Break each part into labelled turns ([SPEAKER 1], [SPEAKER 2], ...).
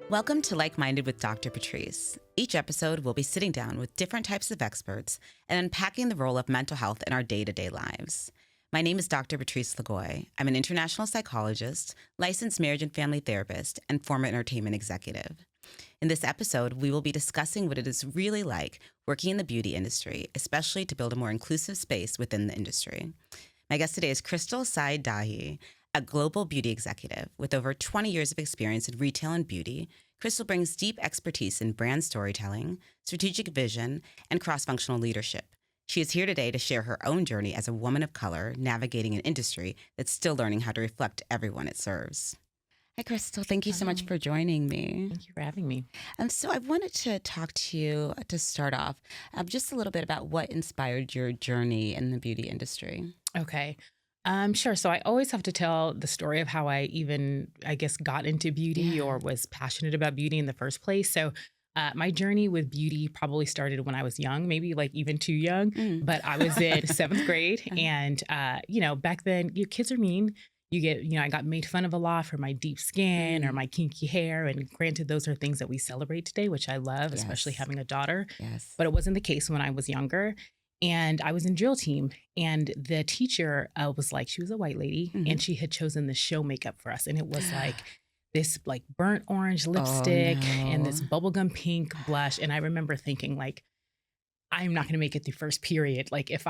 [SPEAKER 1] Welcome to Like Minded with Dr. Patrice. Each episode, we'll be sitting down with different types of experts and unpacking the role of mental health in our day-to-day lives. My name is Dr. Patrice Lagoy. I'm an international psychologist, licensed marriage and family therapist, and former entertainment executive. In this episode, we will be discussing what it is really like working in the beauty industry, especially to build a more inclusive space within the industry. My guest today is Crystal Sai, Dahe, a global beauty executive with over 20 years of experience in retail and beauty. Crystal brings deep expertise in brand storytelling, strategic vision, and cross-functional leadership. She is here today to share her own journey as a woman of color navigating an industry that's still learning how to reflect everyone it serves. Hi, Crystal. Thank you so much for joining me.
[SPEAKER 2] Thank you for having me.
[SPEAKER 1] So I wanted to talk to you to start off just a little bit about what inspired your journey in the beauty industry.
[SPEAKER 2] Okay. Sure. So I always have to tell the story of how I got into beauty or was passionate about beauty in the first place. So my journey with beauty probably started when I was young, maybe like even too young, but I was in seventh grade. And, back then, kids are mean. I got made fun of a lot for my deep skin or my kinky hair. And granted, those are things that we celebrate today, which I love, especially having a daughter.
[SPEAKER 1] Yes.
[SPEAKER 2] But it wasn't the case when I was younger. And I was in drill team, and the teacher was like, she was a white lady, and she had chosen the show makeup for us. And it was like this like burnt orange lipstick and this bubblegum pink blush. And I remember thinking like, I'm not going to make it through first period. Like if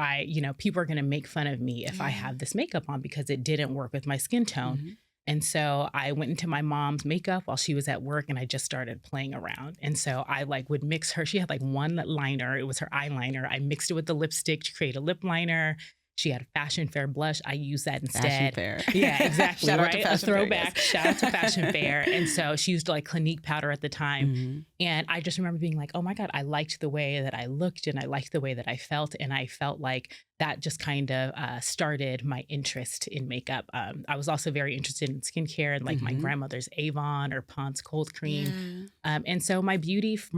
[SPEAKER 2] people are going to make fun of me if I have this makeup on because it didn't work with my skin tone. And so I went into my mom's makeup while she was at work, and I just started playing around. And so I would mix her. She had like one liner. It was her eyeliner. I mixed it with the lipstick to create a lip liner. She had a Fashion Fair blush. I used that instead.
[SPEAKER 1] Fashion Fair.
[SPEAKER 2] Yeah, exactly.
[SPEAKER 1] Shout out
[SPEAKER 2] right?
[SPEAKER 1] to Fashion
[SPEAKER 2] a throwback.
[SPEAKER 1] Fair, yes.
[SPEAKER 2] Shout out to Fashion Fair. And so she used like Clinique powder at the time. And I just remember being like, oh my God, I liked the way that I looked and I liked the way that I felt. And I felt like that just kind of started my interest in makeup. I was also very interested in skincare and like my grandmother's Avon or Pond's cold cream. And so my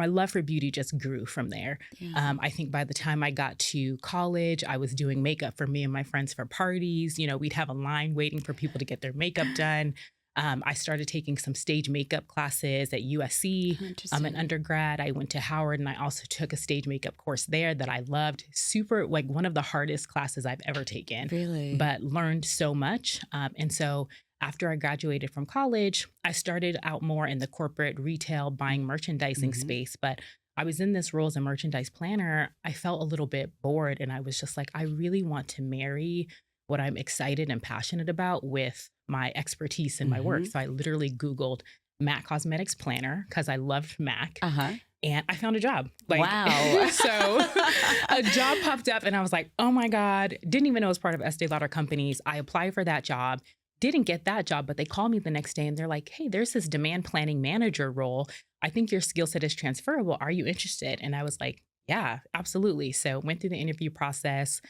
[SPEAKER 2] love for beauty just grew from there. I think by the time I got to college, I was doing makeup for me and my friends for parties. We'd have a line waiting for people to get their makeup done. I started taking some stage makeup classes at USC. I'm an undergrad. I went to Howard, and I also took a stage makeup course there that I loved. Super, like one of the hardest classes I've ever taken.
[SPEAKER 1] Really?
[SPEAKER 2] But learned so much. And so after I graduated from college, I started out more in the corporate retail buying merchandising space. But I was in this role as a merchandise planner. I felt a little bit bored, and I was just like, I really want to marry what I'm excited and passionate about with my expertise in my work. So I literally Googled MAC Cosmetics Planner because I loved MAC. And I found a job.
[SPEAKER 1] Wow.
[SPEAKER 2] So a job popped up, and I was like, oh my God, didn't even know it was part of Estée Lauder companies. I applied for that job, didn't get that job, but they called me the next day and they're like, hey, there's this demand planning manager role. I think your skill set is transferable. Are you interested? And I was like, yeah, absolutely. So went through the interview process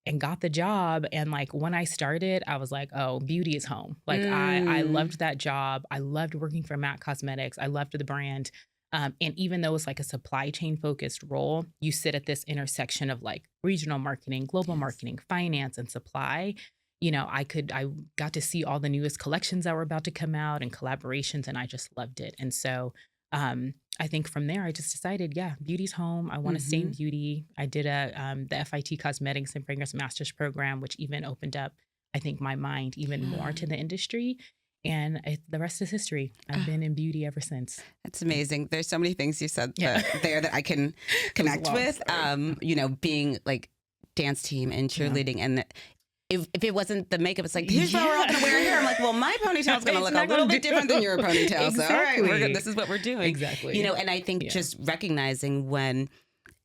[SPEAKER 2] and got the job. And like when I started, I was like, oh, beauty is home. Like I loved that job. I loved working for MAC Cosmetics. I loved the brand. And even though it's like a supply chain focused role, you sit at this intersection of like regional marketing, global marketing, finance, and supply. I got to see all the newest collections that were about to come out and collaborations, and I just loved it. And so I think from there, I just decided, beauty's home. I want to stay in beauty. I did the FIT Cosmetics and Fragrance Master's program, which even opened up, I think, my mind even more to the industry. And the rest is history. I've been in beauty ever since.
[SPEAKER 1] That's amazing. There's so many things you said there that I can connect with. Being like dance team and cheerleading and if it wasn't the makeup, it's like, here's what we're all going to wear here. I'm like, well, my ponytail's going to look a little bit different than your ponytail.
[SPEAKER 2] Exactly.
[SPEAKER 1] So, all right, this is what we're doing.
[SPEAKER 2] Exactly.
[SPEAKER 1] And I think just recognizing when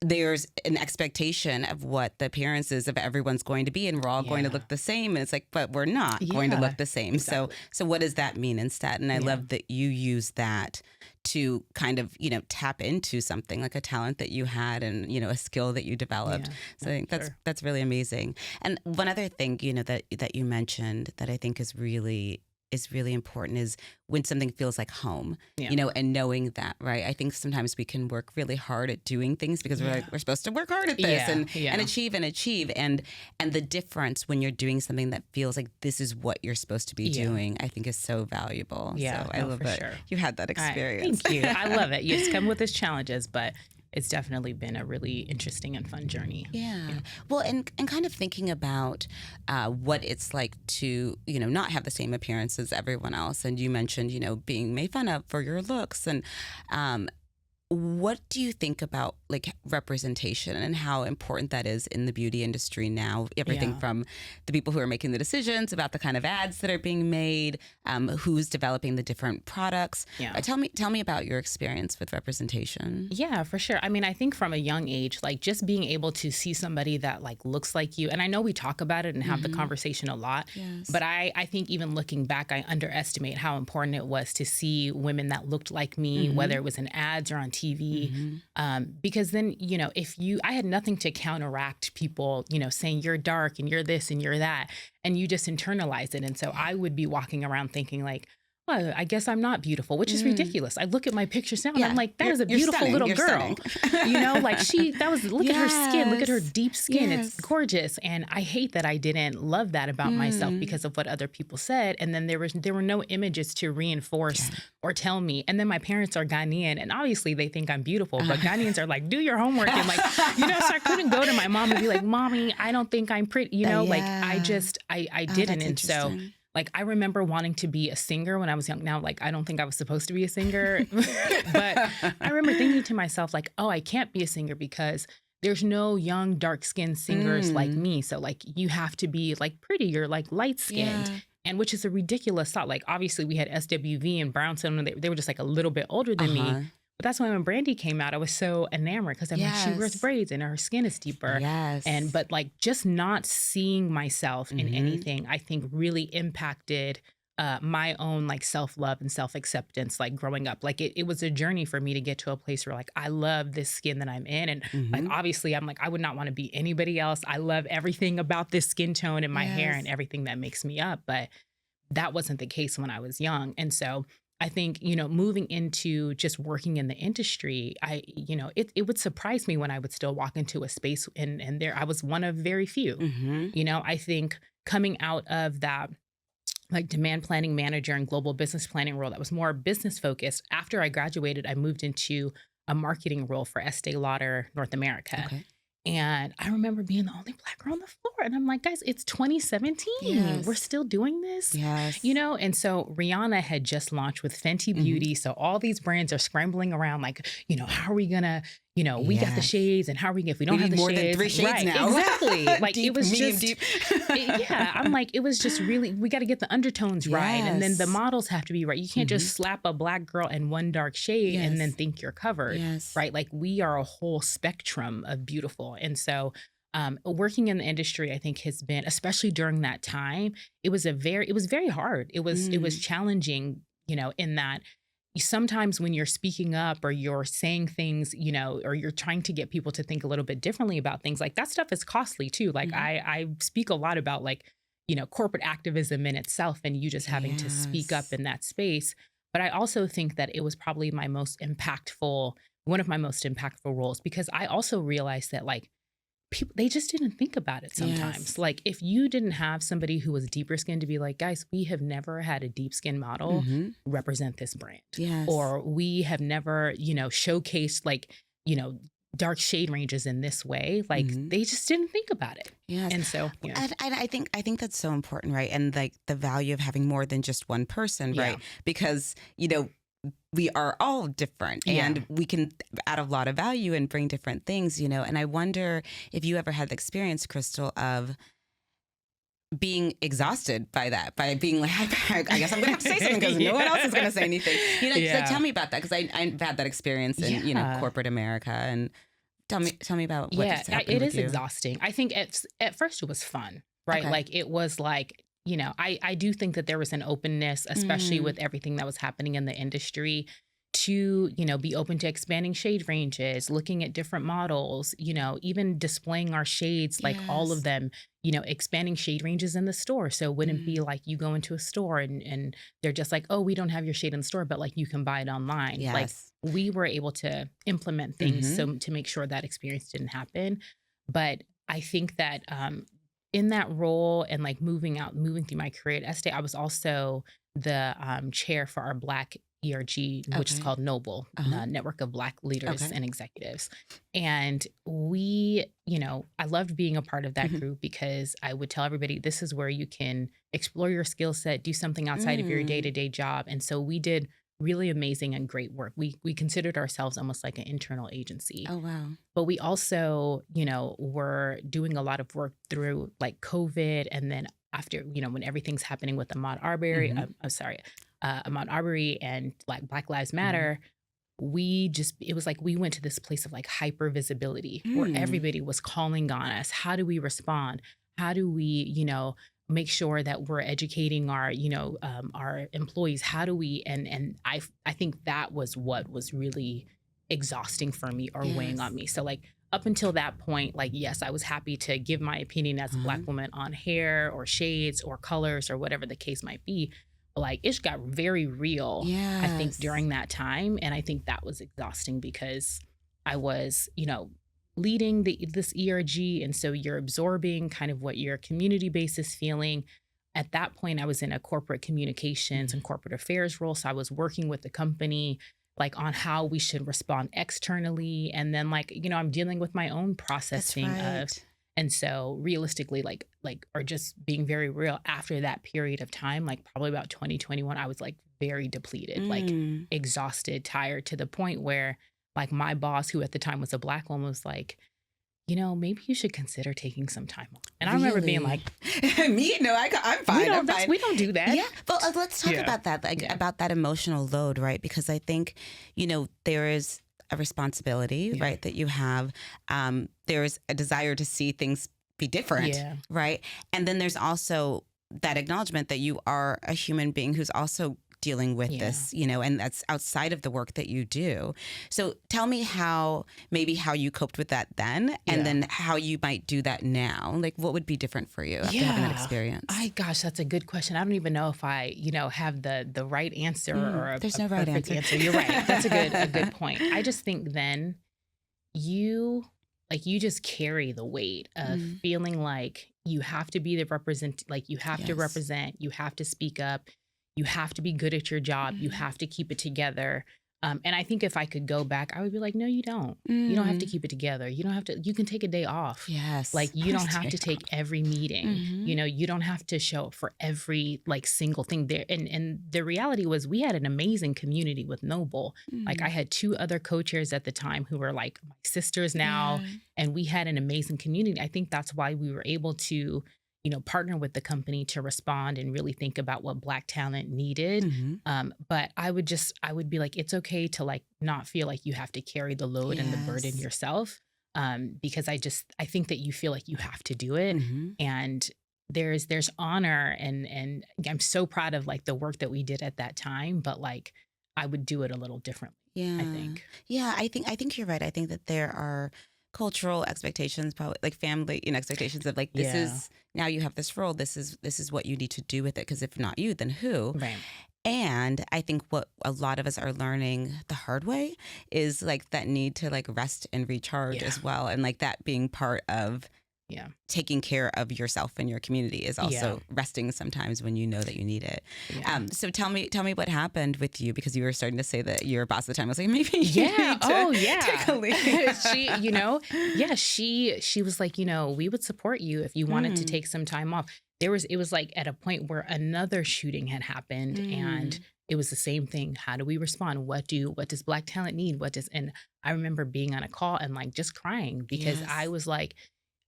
[SPEAKER 1] there's an expectation of what the appearances of everyone's going to be, and we're all going to look the same. And it's like, but we're not going to look the same. Exactly. So what does that mean instead? And I love that you use that to kind of, tap into something like a talent that you had and, a skill that you developed. So I think that's really amazing. And one other thing, that you mentioned that I think is really is really important is when something feels like home,
[SPEAKER 2] Yeah.
[SPEAKER 1] you know, and knowing that, right? I think sometimes we can work really hard at doing things because we're like, we're supposed to work hard at this and achieve. And the difference when you're doing something that feels like this is what you're supposed to be doing, I think is so valuable.
[SPEAKER 2] Yeah,
[SPEAKER 1] so I love that you had that experience.
[SPEAKER 2] Thank you. I love it. It's come with its challenges, but it's definitely been a really interesting and fun journey.
[SPEAKER 1] Yeah. Well, and kind of thinking about what it's like to, you know, not have the same appearance as everyone else. And you mentioned, you know, being made fun of for your looks. And what do you think about like representation and how important that is in the beauty industry now? Everything from the people who are making the decisions about the kind of ads that are being made, who's developing the different products. Tell me about your experience with representation.
[SPEAKER 2] Yeah, for sure. I mean, I think from a young age, like just being able to see somebody that like looks like you, and I know we talk about it and have the conversation a lot, but I think even looking back, I underestimate how important it was to see women that looked like me, whether it was in ads or on TV, because then, you know, I had nothing to counteract people, you know, saying you're dark and you're this and you're that, and you just internalize it. And so I would be walking around thinking like, well, I guess I'm not beautiful, which is ridiculous. I look at my pictures now and I'm like, that is a beautiful little girl. You know, like look at her skin, look at her deep skin. It's gorgeous. And I hate that I didn't love that about myself because of what other people said. And then there were no images to reinforce or tell me. And then my parents are Ghanaian and obviously they think I'm beautiful, but Ghanaians are like, do your homework. And like, you know, so I couldn't go to my mom and be like, Mommy, I don't think I'm pretty, you know, like I didn't. And so like, I remember wanting to be a singer when I was young. Now, like, I don't think I was supposed to be a singer, but I remember thinking to myself, like, oh, I can't be a singer because there's no young, dark-skinned singers like me. So, like, you have to be, like, pretty or, like, light-skinned. And which is a ridiculous thought. Like, obviously, we had SWV and Brownstone, and they were just, like, a little bit older than me. But that's why when Brandy came out, I was so enamored because I'm like, she wears braids and her skin is deeper. But like just not seeing myself in anything, I think really impacted my own like self-love and self-acceptance, like growing up. Like it was a journey for me to get to a place where like, I love this skin that I'm in. And like, obviously I'm like, I would not want to be anybody else. I love everything about this skin tone and my hair and everything that makes me up. But that wasn't the case when I was young. And so I think, you know, moving into just working in the industry, it would surprise me when I would still walk into a space and there I was one of very few. You know, I think coming out of that like demand planning manager and global business planning role that was more business focused, after I graduated, I moved into a marketing role for Estée Lauder North America. And I remember being the only Black girl on the floor. And I'm like, guys, it's 2017. We're still doing this. You know, and so Rihanna had just launched with Fenty Beauty. So all these brands are scrambling around like, you know, how are we going to, you know, we got the shades and how are we, if we don't have the
[SPEAKER 1] more
[SPEAKER 2] shades.
[SPEAKER 1] Than 3 shades now.
[SPEAKER 2] Exactly. Like
[SPEAKER 1] deep,
[SPEAKER 2] it was
[SPEAKER 1] medium,
[SPEAKER 2] just,
[SPEAKER 1] deep.
[SPEAKER 2] I'm like, it was just really, we got to get the undertones right. And then the models have to be right. You can't just slap a Black girl in one dark shade and then think you're covered. Right. Like we are a whole spectrum of beautiful. And so working in the industry, I think has been, especially during that time, it was very hard. It was challenging, you know, in that sometimes when you're speaking up or you're saying things, you know, or you're trying to get people to think a little bit differently about things, like that stuff is costly too. Like I speak a lot about like, you know, corporate activism in itself and you just having to speak up in that space. But I also think that it was probably one of my most impactful roles, because I also realized that like people, they just didn't think about it sometimes. Like if you didn't have somebody who was deeper skinned to be like, guys, we have never had a deep skin model represent this brand. Or we have never, you know, showcased like, you know, dark shade ranges in this way. Like they just didn't think about it. And so, you know.
[SPEAKER 1] I think that's so important, right? And like the value of having more than just one person, right? Because, you know, we are all different and we can add a lot of value and bring different things, you know. And I wonder if you ever had the experience, Crystal, of being exhausted by that, by being like, I guess I'm going to have to say something because no one else is going to say anything. You know, like, tell me about that, because I've had that experience in, you know, corporate America. And tell me about what just happened
[SPEAKER 2] it
[SPEAKER 1] with
[SPEAKER 2] is
[SPEAKER 1] you.
[SPEAKER 2] Exhausting. I think at first it was fun, right? Like it was like, you know, I do think that there was an openness, especially with everything that was happening in the industry, to, be open to expanding shade ranges, looking at different models, even displaying our shades, like all of
[SPEAKER 1] Yes.
[SPEAKER 2] them, expanding shade ranges in the store. So it wouldn't be like you go into a store and they're just like, oh, we don't have your shade in the store, but like you can buy it online. Like
[SPEAKER 1] Yes.
[SPEAKER 2] we were able to implement things so to make sure that experience didn't happen. But I think that in that role and like moving through my career at Estée, I was also the chair for our Black ERG, which is
[SPEAKER 1] Okay.
[SPEAKER 2] called Noble, Network of Black Leaders
[SPEAKER 1] Okay.
[SPEAKER 2] and Executives. And we, I loved being a part of that group because I would tell everybody, this is where you can explore your skill set, do something outside of your day-to-day job. And so we did really amazing and great work. We considered ourselves almost like an internal agency.
[SPEAKER 1] Oh, wow.
[SPEAKER 2] But we also, were doing a lot of work through like COVID. And then after, when everything's happening with Ahmaud Arbery, Ahmaud Arbery and Black Lives Matter, it was like we went to this place of like hyper visibility where everybody was calling on us. How do we respond? How do we, make sure that we're educating our employees? How do we, and I think that was what was really exhausting for me or weighing on me. So like up until that point, like, yes, I was happy to give my opinion as a Black woman on hair or shades or colors or whatever the case might be. But like it got very real, I think, during that time. And I think that was exhausting because I was, leading this ERG. And so you're absorbing kind of what your community base is feeling. At that point, I was in a corporate communications and corporate affairs role. So I was working with the company like on how we should respond externally. And then like, I'm dealing with my own processing of, and so realistically, or just being very real, after that period of time, like probably about 2021, I was like very depleted, like exhausted, tired, to the point where like my boss, who at the time was a Black woman, was like, maybe you should consider taking some time off. And I remember being like,
[SPEAKER 1] me? No, I'm fine. I'm fine.
[SPEAKER 2] We don't do that.
[SPEAKER 1] Yeah. But let's talk about that, about that emotional load, right? Because I think, there is a responsibility, right, that you have. There is a desire to see things be different, right? And then there's also that acknowledgement that you are a human being who's also dealing with this, and that's outside of the work that you do. So tell me how you coped with that then, and then how you might do that now. Like what would be different for you after having that experience?
[SPEAKER 2] Gosh, that's a good question. I don't even know if I, have the right answer or
[SPEAKER 1] there's
[SPEAKER 2] a
[SPEAKER 1] no right
[SPEAKER 2] perfect
[SPEAKER 1] answer.
[SPEAKER 2] You're right. That's a good point. I just think then you just carry the weight of feeling like you have to be you have to represent, you have to speak up, you have to be good at your job, you have to keep it together. And I think if I could go back, I would be like, no, you don't. You don't have to keep it together. You don't have to, you can take a day off.
[SPEAKER 1] Yes.
[SPEAKER 2] Like you don't have to take every meeting. You don't have to show up for every like single thing there. And the reality was we had an amazing community with Noble. Like I had 2 other co-chairs at the time who were like my sisters now. And we had an amazing community. I think that's why we were able to, partner with the company to respond and really think about what Black talent needed. But I would be like, it's okay to like not feel like you have to carry the load and the burden yourself. Because I think that you feel like you have to do it. And there's honor and I'm so proud of like the work that we did at that time, but like I would do it a little differently. I think.
[SPEAKER 1] Yeah, I think you're right. I think that there are cultural expectations, probably like family expectations of like, this is, now you have this role, this is what you need to do with it, because if not you, then who?
[SPEAKER 2] Right.
[SPEAKER 1] And I think what a lot of us are learning the hard way is like that need to like rest and recharge as well. And like that being part of taking care of yourself and your community is also resting sometimes when you know that you need it. So tell me what happened with you, because you were starting to say that your boss at the time was like, maybe you need to take a leave.
[SPEAKER 2] She was like, we would support you if you wanted to take some time off. It was like at a point where another shooting had happened and it was the same thing. How do we respond? What does Black talent need? And I remember being on a call and like just crying because I was like,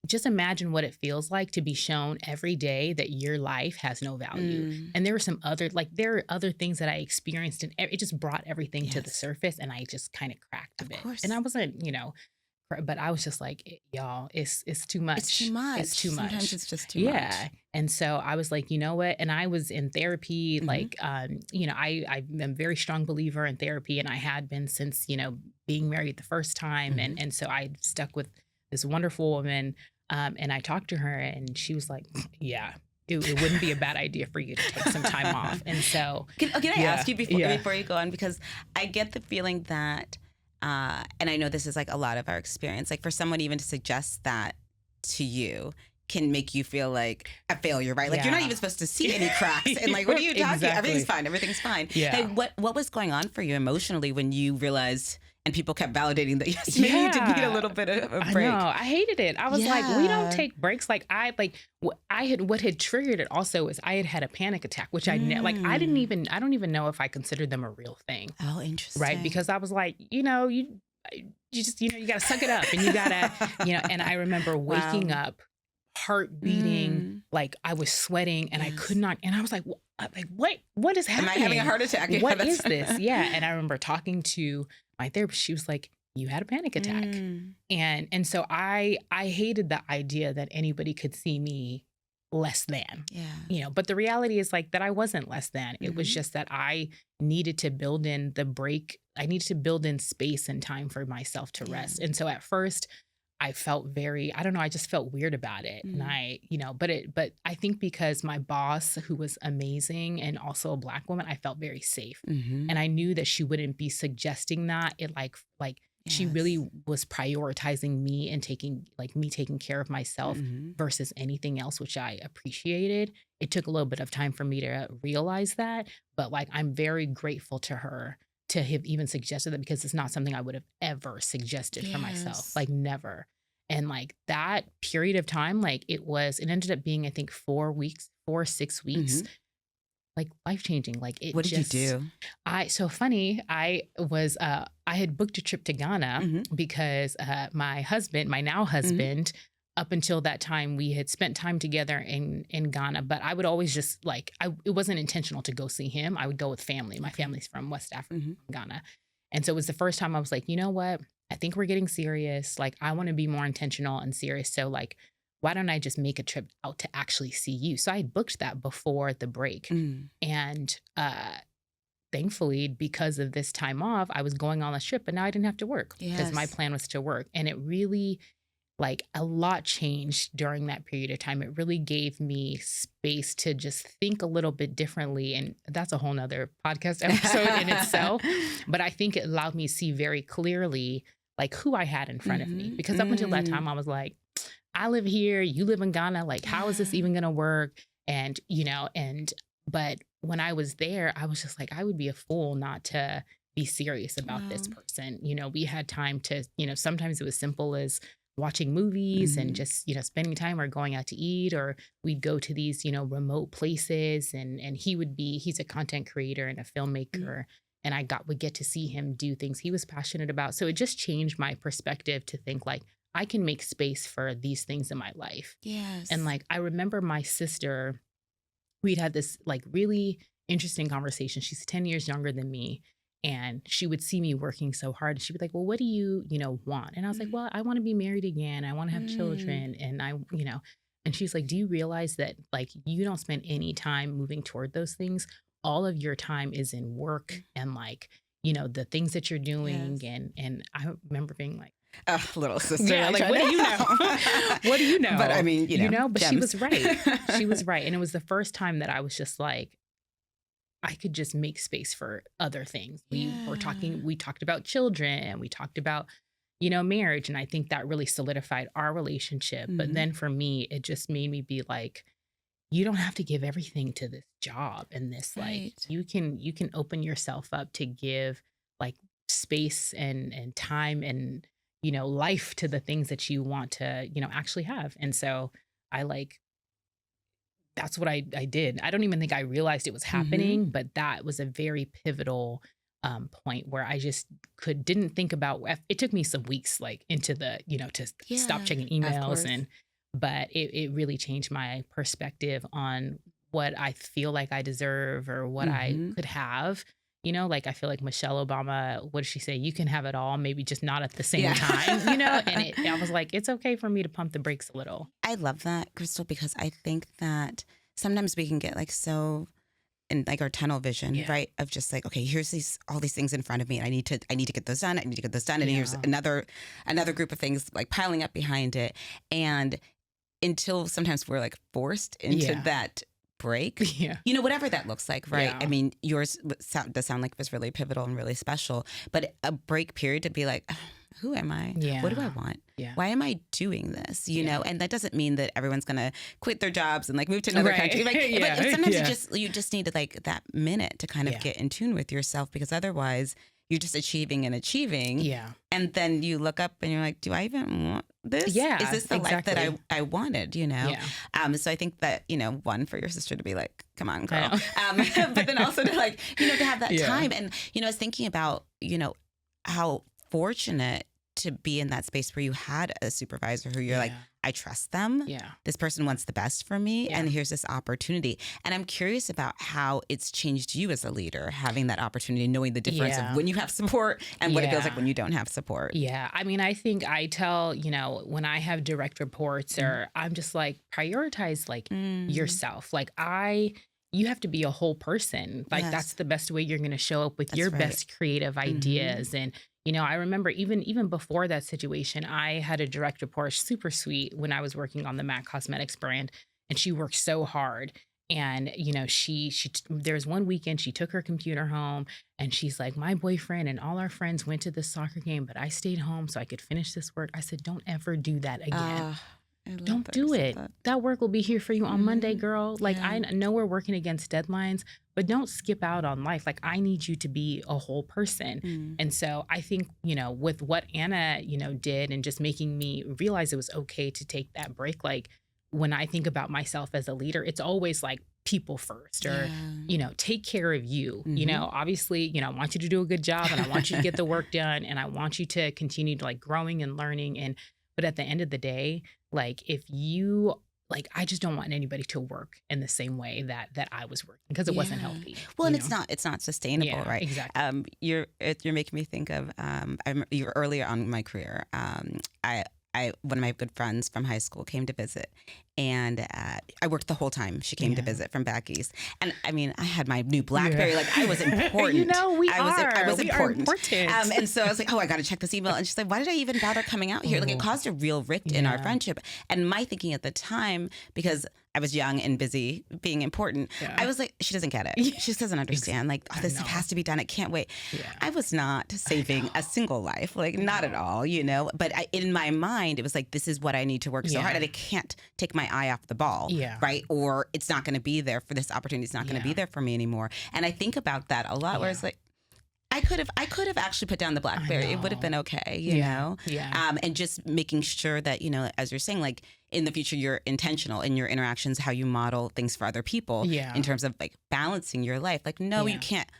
[SPEAKER 2] just imagine what it feels like to be shown every day that your life has no value. And there were some other, there are other things that I experienced and it just brought everything to the surface and I just kind of cracked a bit. And I wasn't, but I was just like, y'all, it's too much.
[SPEAKER 1] It's too much.
[SPEAKER 2] It's too much.
[SPEAKER 1] Sometimes it's just too much.
[SPEAKER 2] Yeah. And so I was like, you know what? And I was in therapy, like, you know, I am a very strong believer in therapy, and I had been since, you know, being married the first time. And so I stuck with this wonderful woman. And I talked to her, and she was like, yeah, it wouldn't be a bad idea for you to take some time off. And so
[SPEAKER 1] can I ask you before you go on, because I get the feeling that, and I know this is like a lot of our experience, like for someone even to suggest that to you can make you feel like a failure, right? Like you're not even supposed to see any cracks, and like, what are you talking?
[SPEAKER 2] Exactly.
[SPEAKER 1] Everything's fine.
[SPEAKER 2] Yeah.
[SPEAKER 1] Hey, what was going on for you emotionally when you realized, and people kept validating that yes, maybe you did need a little bit of a break?
[SPEAKER 2] I know, I hated it. I was like, we don't take breaks. Like what had triggered it also is I had a panic attack, which I don't even know if I considered them a real thing.
[SPEAKER 1] Oh, interesting.
[SPEAKER 2] Right, because I was like, you know, you just, you know, you got to suck it up, and you got to, you know. And I remember waking up, heart beating, like I was sweating, and I could not, and I was like, what is happening?
[SPEAKER 1] Am I having a heart attack?
[SPEAKER 2] What is this? Yeah. And I remember talking to my therapist. She was like, you had a panic attack. And so I hated the idea that anybody could see me less than, you know, but the reality is like that I wasn't less than. It was just that I needed to build in the break. I needed to build in space and time for myself to rest. And so at first I felt I just felt weird about it. And I, you know, but I think because my boss, who was amazing and also a Black woman, I felt very safe. And I knew that she wouldn't be suggesting that. It like she really was prioritizing me and taking care of myself versus anything else, which I appreciated. It took a little bit of time for me to realize that, but like, I'm very grateful to her to have even suggested that, because it's not something I would have ever suggested for myself, like never. And like that period of time, like it ended up being, I think 4 or 6 weeks, like life-changing. Like it.
[SPEAKER 1] What did you do?
[SPEAKER 2] So funny. I had booked a trip to Ghana because my now husband, up until that time, we had spent time together in Ghana, but I would always just like, it wasn't intentional to go see him. I would go with family. My family's from West Africa, Ghana. And so it was the first time I was like, you know what? I think we're getting serious. Like, I want to be more intentional and serious. So like, why don't I just make a trip out to actually see you? So I had booked that before the break. And thankfully, because of this time off, I was going on a trip, but now I didn't have to work because my plan was to work. And it really, like, a lot changed during that period of time. It really gave me space to just think a little bit differently. And that's a whole nother podcast episode in itself. But I think it allowed me to see very clearly, like, who I had in front of me. Because up until that time, I was like, I live here, you live in Ghana. Like, how is this even going to work? And, you know, but when I was there, I was just like, I would be a fool not to be serious about this person. You know, we had time to, you know, sometimes it was simple as watching movies and just, you know, spending time or going out to eat, or we'd go to these, you know, remote places, and he's a content creator and a filmmaker. And I would get to see him do things he was passionate about. So it just changed my perspective to think like, I can make space for these things in my life. And like, I remember my sister, we'd had this like really interesting conversation. She's 10 years younger than me. And she would see me working so hard, and she'd be like, well, what do you, you know, want? And I was like, well, I want to be married again. I want to have children. And I, you know, and she's like, do you realize that like you don't spend any time moving toward those things? All of your time is in work and like, you know, the things that you're doing. And I remember being like,
[SPEAKER 1] little sister.
[SPEAKER 2] Yeah, like, what do you know? What do you know?
[SPEAKER 1] But I mean, you know,
[SPEAKER 2] but gems. She was right. She was right. And it was the first time that I was just like, I could just make space for other things. We talked about children, and we talked about, you know, marriage. And I think that really solidified our relationship. But then for me, it just made me be like, you don't have to give everything to this job and this, like, you can open yourself up to give like space and time and, you know, life to the things that you want to, you know, actually have. And so that's what I did. I don't even think I realized it was happening, but that was a very pivotal point where I just didn't think about. It took me some weeks, like into the, you know, to stop checking emails, but it really changed my perspective on what I feel like I deserve or what I could have, Like I feel like Michelle Obama, what did she say? You can have it all, maybe just not at the same
[SPEAKER 1] Yeah.
[SPEAKER 2] time, And I was like, it's okay for me to pump the brakes a little.
[SPEAKER 1] I love that, Crystal, because I think that sometimes we can get like so in like our tunnel vision, right? Of just like, okay, here's all these things in front of me, and I need to get those done. I need to get those done, and here's another group of things like piling up behind it, and until sometimes we're like forced into that break, whatever that looks like, right? I mean, yours does sound like it was really pivotal and really special, but a break period to be like, who am I? What do I want? Why am I doing this? You know, and that doesn't mean that everyone's going to quit their jobs and like move to another country. Like, but sometimes you just need to like that minute to kind of get in tune with yourself, because otherwise you're just achieving and achieving. And then you look up and you're like, do I even want this? Is this the life that I wanted, So I think that, one, for your sister to be like, come on, girl. But then also to like, to have that time. And, I was thinking about, how fortunate to be in that space where you had a supervisor who you're like, I trust them. This person wants the best for me. And here's this opportunity. And I'm curious about how it's changed you as a leader, having that opportunity, knowing the difference of when you have support and what it feels like when you don't have support.
[SPEAKER 2] I mean, I think I tell, when I have direct reports or I'm just like, prioritize like yourself. Like you have to be a whole person. Like that's the best way you're going to show up with your best creative ideas. And I remember even before that situation, I had a direct report, super sweet, when I was working on the MAC Cosmetics brand, and she worked so hard. And, there's one weekend she took her computer home and she's like, my boyfriend and all our friends went to this soccer game, but I stayed home so I could finish this work. I said, don't ever do that again. Don't do it. That work will be here for you on Monday, girl. Like, I know we're working against deadlines, but don't skip out on life. Like, I need you to be a whole person. And so I think, with what Anna, did and just making me realize it was okay to take that break. Like, when I think about myself as a leader, it's always like people first or, take care of you. Obviously, I want you to do a good job and I want you to get the work done and I want you to continue to like growing and learning. But at the end of the day, like if you like, I just don't want anybody to work in the same way that I was working, because it wasn't healthy.
[SPEAKER 1] Well, and it's not sustainable, right?
[SPEAKER 2] Exactly.
[SPEAKER 1] You're making me think of you were earlier on in my career. One of my good friends from high school came to visit, and I worked the whole time she came to visit from back east. And I mean, I had my new BlackBerry, like I was important.
[SPEAKER 2] I was
[SPEAKER 1] important.
[SPEAKER 2] Important.
[SPEAKER 1] And so I was like, oh, I got to check this email. And she's like, why did I even bother coming out here? Like it caused a real rift in our friendship. And my thinking at the time, because I was young and busy being important, I was like, she doesn't get it. She just doesn't understand. Like, oh, this has to be done. I can't wait. I was not saving a single life, like not at all, But in my mind, it was like, this is what I need to work so hard. And I can't take my eye off the ball, right? Or it's not going to be there for this opportunity. It's not going to be there for me anymore. And I think about that a lot, where it's like, I could have actually put down the BlackBerry. It would have been okay, you know? And just making sure that, as you're saying, like in the future, you're intentional in your interactions, how you model things for other people in terms of like balancing your life. Like, no, you can't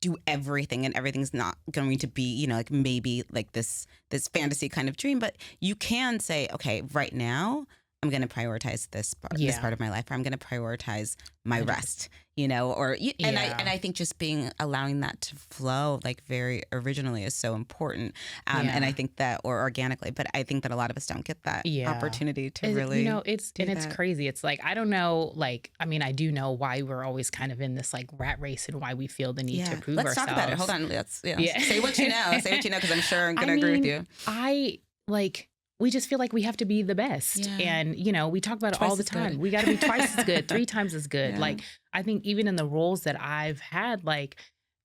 [SPEAKER 1] do everything and everything's not going to be, like maybe like this fantasy kind of dream, but you can say, okay, right now, I'm going to prioritize this part of my life, or I'm going to prioritize my rest, and I think just allowing that to flow like very originally is so important. And I think that, or organically, but I think that a lot of us don't get that opportunity to really,
[SPEAKER 2] it's crazy. It's like, I don't know, like, I mean, I do know why we're always kind of in this like rat race and why we feel the need to prove ourselves.
[SPEAKER 1] Let's talk about it. Hold on. Let's say what you know, because I'm sure I'm going to agree with you.
[SPEAKER 2] We just feel like we have to be the best. And, we talk about it all the time. We got to be twice as good, 3 times as good. Like, I think even in the roles that I've had, like,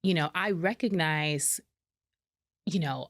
[SPEAKER 2] I recognize,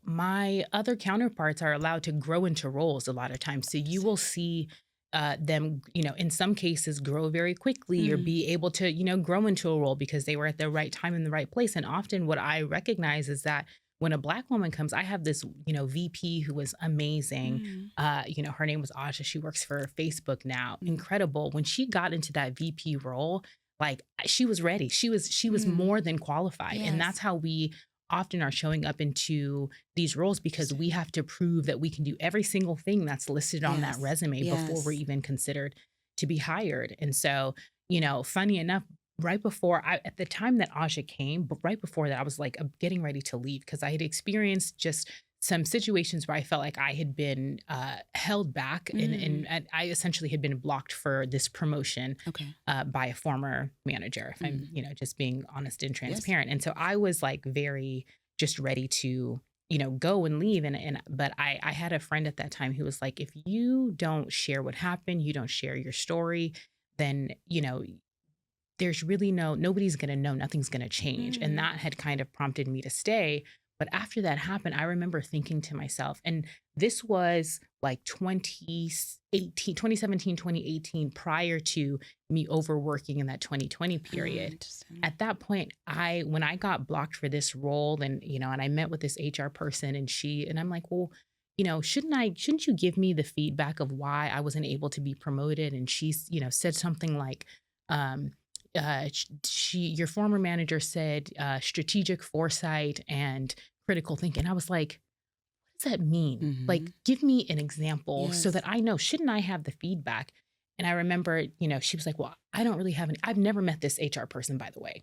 [SPEAKER 2] my other counterparts are allowed to grow into roles a lot of times. So you will see them, in some cases grow very quickly or be able to, grow into a role because they were at the right time in the right place. And often what I recognize is that when a Black woman comes, I have this, VP who was amazing. Her name was Aja. She works for Facebook now. Incredible. When she got into that VP role, like she was ready. She was more than qualified. And that's how we often are showing up into these roles, because we have to prove that we can do every single thing that's listed on that resume before we're even considered to be hired. And so, funny enough, right before at the time that Aja came, but right before that, I was like getting ready to leave because I had experienced just some situations where I felt like I had been held back and I essentially had been blocked for this promotion by a former manager, if I'm, just being honest and transparent. Yes. And so I was like very just ready to, go and leave. But I had a friend at that time who was like, if you don't share what happened, you don't share your story, then, there's really nobody's going to know, nothing's going to change. And that had kind of prompted me to stay. But after that happened, I remember thinking to myself, and this was like 2017, 2018, prior to me overworking in that 2020 period. At that point, when I got blocked for this role and I met with this HR person and I'm like, well, shouldn't you give me the feedback of why I wasn't able to be promoted? And she, said something like, your former manager said strategic foresight and critical thinking. I was like, what does that mean? Like, give me an example so that I know, shouldn't I have the feedback? And I remember, she was like, well, I don't really have I've never met this HR person, by the way.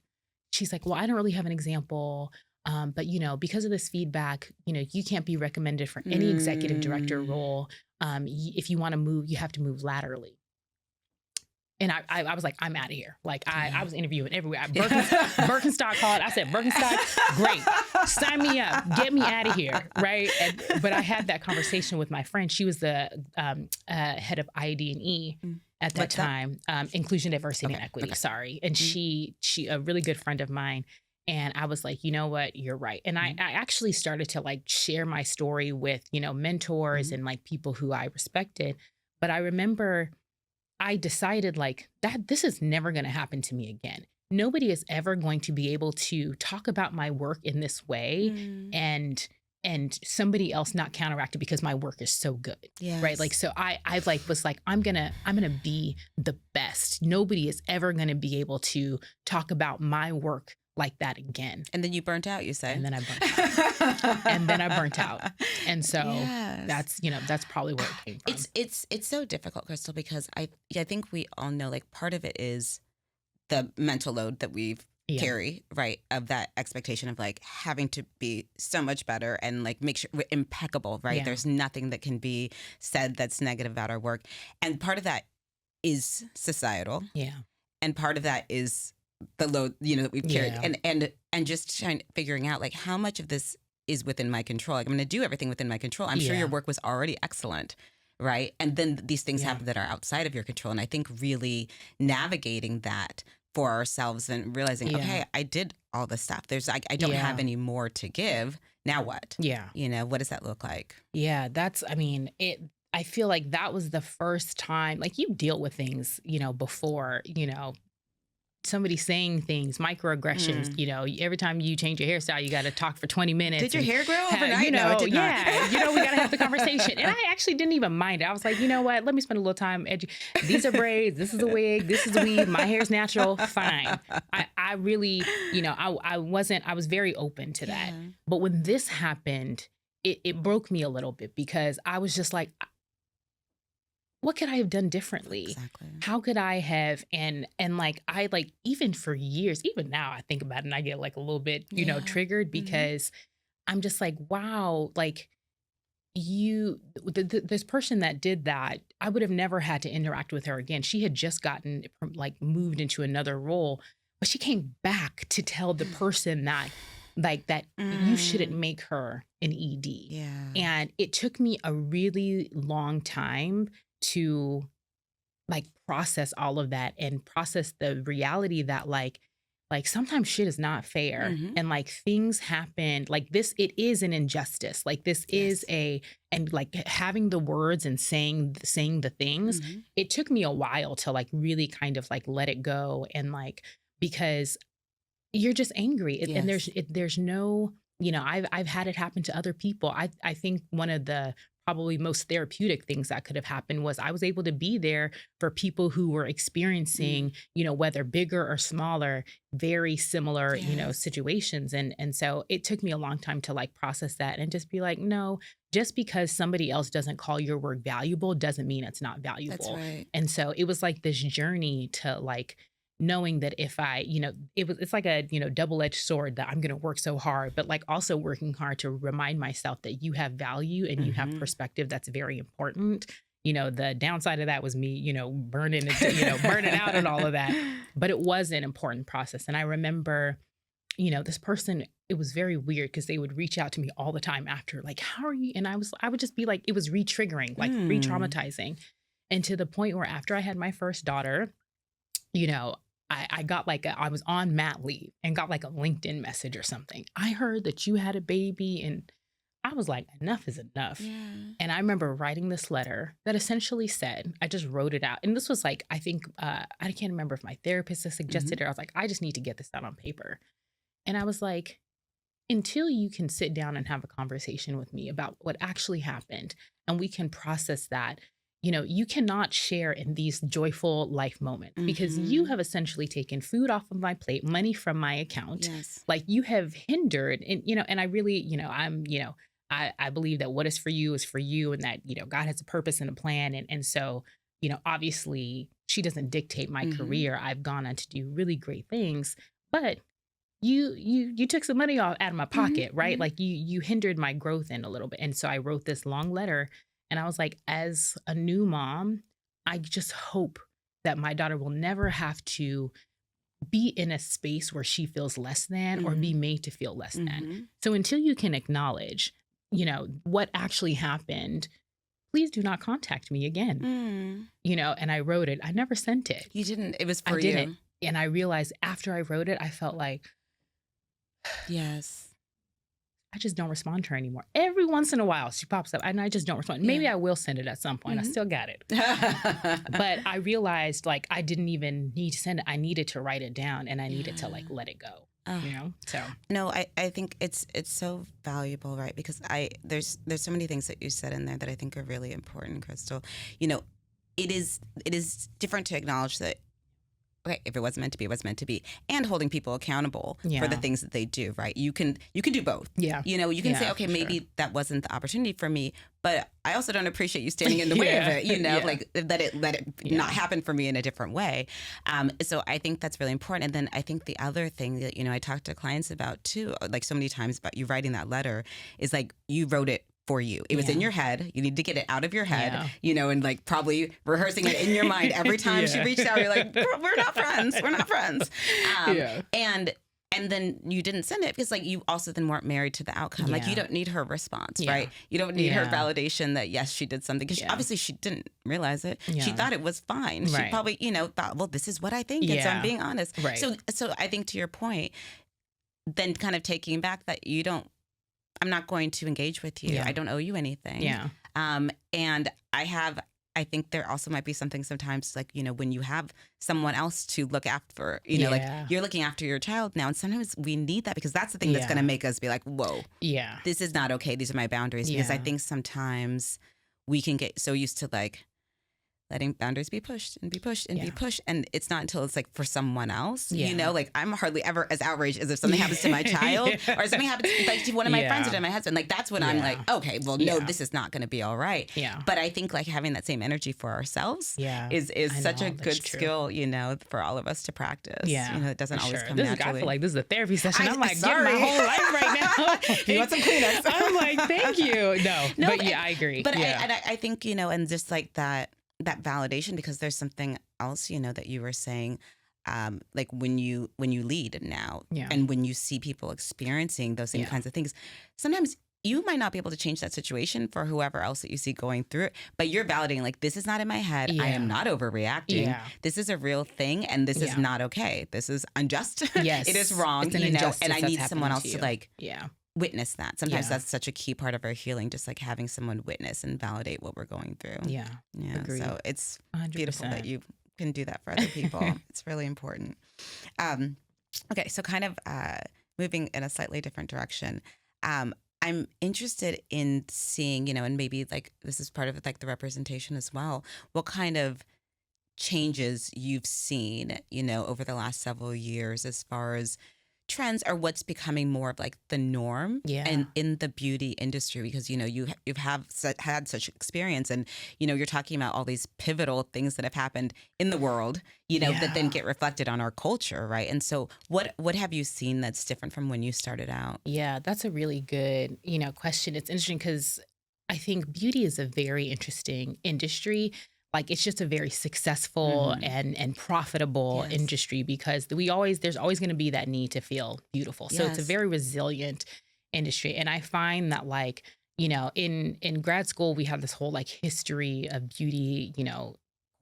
[SPEAKER 2] She's like, well, I don't really have an example. But, because of this feedback, you can't be recommended for any executive director role. If you want to move, you have to move laterally. And I was like, I'm out of here. Like I was interviewing everywhere. Birkenstock called. I said, Birkenstock, great. Sign me up. Get me out of here. Right. But I had that conversation with my friend. She was the head of ID&E at that time. Inclusion, diversity, and equity. Sorry. And she a really good friend of mine. And I was like, you know what, you're right. And I actually started to like share my story with, mentors and like people who I respected. But I remember I decided like this is never going to happen to me again. Nobody is ever going to be able to talk about my work in this way and somebody else not counteract it because my work is so good. Yes. Right. Like, so I was like, I'm going to be the best. Nobody is ever going to be able to talk about my work like that again.
[SPEAKER 1] And then you burnt out, you say?
[SPEAKER 2] And then I burnt out. And so that's probably where it came from.
[SPEAKER 1] It's so difficult, Crystal, because I think we all know like part of it is the mental load that we carry, right? Of that expectation of like having to be so much better and like make sure we're impeccable, right? Yeah. There's nothing that can be said that's negative about our work. And part of that is societal. Yeah. And part of that is the load, that we've carried and just figuring out like how much of this is within my control. Like I'm going to do everything within my control. I'm sure your work was already excellent. Right. And then these things happen that are outside of your control. And I think really navigating that for ourselves and realizing, okay, I did all this stuff. There's I don't have any more to give. Now what? Yeah. What does that look like?
[SPEAKER 2] Yeah, I feel like that was the first time, like you deal with things, before, somebody saying things, microaggressions, every time you change your hairstyle, you got to talk for 20 minutes.
[SPEAKER 1] Did your hair grow overnight?
[SPEAKER 2] We got to have the conversation. And I actually didn't even mind it. I was like, you know what? Let me spend a little time. These are braids. This is a wig. This is a weave. My hair's natural. Fine. I really, I was very open to that. But when this happened, it broke me a little bit because I was just like, what could I have done differently? Exactly. How could I have, and like, I like, even for years, even now I think about it and I get like a little bit, triggered because I'm just like, wow, like this person that did that, I would have never had to interact with her again. She had just gotten like moved into another role, but she came back to tell the person that you shouldn't make her an ED. Yeah. And it took me a really long time to like process all of that and process the reality that like sometimes shit is not fair and like things happen like this. It is an injustice. Like this is and like having the words and saying the things, it took me a while to like really kind of like let it go. And like, because you're just angry and there's no, I've had it happen to other people. I think one of the probably most therapeutic things that could have happened was I was able to be there for people who were experiencing, whether bigger or smaller, very similar, situations. And so it took me a long time to like process that and just be like, no, just because somebody else doesn't call your work valuable doesn't mean it's not valuable. That's right. And so it was like this journey to like, knowing that if I, it's like a, double-edged sword that I'm going to work so hard, but like also working hard to remind myself that you have value and you have perspective. That's very important. The downside of that was me, burning out and all of that, but it was an important process. And I remember, this person, it was very weird because they would reach out to me all the time after, like, how are you? And I would just be like, it was re-triggering, like re-traumatizing. And to the point where after I had my first daughter, I got I was on mat leave and got like a LinkedIn message or something. I heard that you had a baby, and I was like, enough is enough. Yeah. And I remember writing this letter that essentially said, I just wrote it out. And this was like, I think, I can't remember if my therapist had suggested it. I was like, I just need to get this out on paper. And I was like, until you can sit down and have a conversation with me about what actually happened and we can process that, you cannot share in these joyful life moments because you have essentially taken food off of my plate, money from my account. Yes. Like you have hindered and, and I really, I believe that what is for you and that, God has a purpose and a plan. And so, obviously she doesn't dictate my career. I've gone on to do really great things, but you took some money out of my pocket, right? Like you hindered my growth in a little bit. And so I wrote this long letter. And I was like, as a new mom, I just hope that my daughter will never have to be in a space where she feels less than or be made to feel less than. So until you can acknowledge, what actually happened, please do not contact me again. And I wrote it. I never sent it.
[SPEAKER 1] You didn't. It was for you.
[SPEAKER 2] I didn't. And I realized after I wrote it, I felt like,
[SPEAKER 1] yes.
[SPEAKER 2] I just don't respond to her anymore. Every once in a while, she pops up and I just don't respond. Maybe I will send it at some point. I still got it. But I realized like I didn't even need to send it. I needed to write it down and I needed to like let it go. So
[SPEAKER 1] no, I think it's so valuable, right? Because there's so many things that you said in there that I think are really important, Crystal. It is different to acknowledge that, okay, if it wasn't meant to be, it was meant to be. And holding people accountable for the things that they do, right? You can do both. Yeah. You can say, okay, maybe that wasn't the opportunity for me, but I also don't appreciate you standing in the way of it, like let it not happen for me in a different way. So I think that's really important. And then I think the other thing that, I talk to clients about too, like so many times about you writing that letter is like you wrote it for you. It was in your head. You need to get it out of your head, and like probably rehearsing it in your mind every time she reached out. You're like, we're not friends. We're not friends. And then you didn't send it because like you also then weren't married to the outcome. Like you don't need her response, right? You don't need her validation that yes, she did something because obviously she didn't realize it. She thought it was fine. She probably, thought, well, this is what I think. And so I'm being honest. Right. So I think to your point, then kind of taking back that I'm not going to engage with you. I don't owe you anything. Yeah. And I think there also might be something sometimes like, when you have someone else to look after, like you're looking after your child now. And sometimes we need that because that's the thing that's going to make us be like, whoa, this is not okay. These are my boundaries. Because I think sometimes we can get so used to like letting boundaries be pushed and be pushed and be pushed. And it's not until it's like for someone else, like I'm hardly ever as outraged as if something happens to my child or something happens like to one of my friends or to my husband. Like that's when I'm like, okay, well, no, this is not going to be all right. Yeah. But I think like having that same energy for ourselves is such a good skill, for all of us to practice. Yeah. It doesn't always come naturally.
[SPEAKER 2] I feel like this is a therapy session. I'm like, getting my whole life right now.
[SPEAKER 1] You want some Kleenex?
[SPEAKER 2] I'm like, thank you. No, but I agree.
[SPEAKER 1] But I think, and just like that validation, because there's something else, that you were saying, like when you lead now and when you see people experiencing those same kinds of things, sometimes you might not be able to change that situation for whoever else that you see going through it, but you're validating like, this is not in my head. I am not overreacting. Yeah. This is a real thing. And this is not okay. This is unjust. Yes. It is wrong, and I need someone else to like, witness that. Sometimes that's such a key part of our healing, just like having someone witness and validate what we're going through. Yeah. Agreed. So it's 100%. Beautiful that you can do that for other people. It's really important. Okay. So kind of moving in a slightly different direction. I'm interested in seeing, and maybe like this is part of like the representation as well, what kind of changes you've seen, over the last several years as far as trends are what's becoming more of like the norm and in the beauty industry, because you've had such experience, and you're talking about all these pivotal things that have happened in the world that then get reflected on our culture, right? And so what have you seen that's different from when you started out?
[SPEAKER 2] Yeah, that's a really good question. It's interesting because I think beauty is a very interesting industry. Like, it's just a very successful and profitable industry, because there's always going to be that need to feel beautiful. So it's a very resilient industry. And I find that, like, in grad school, we have this whole like history of beauty,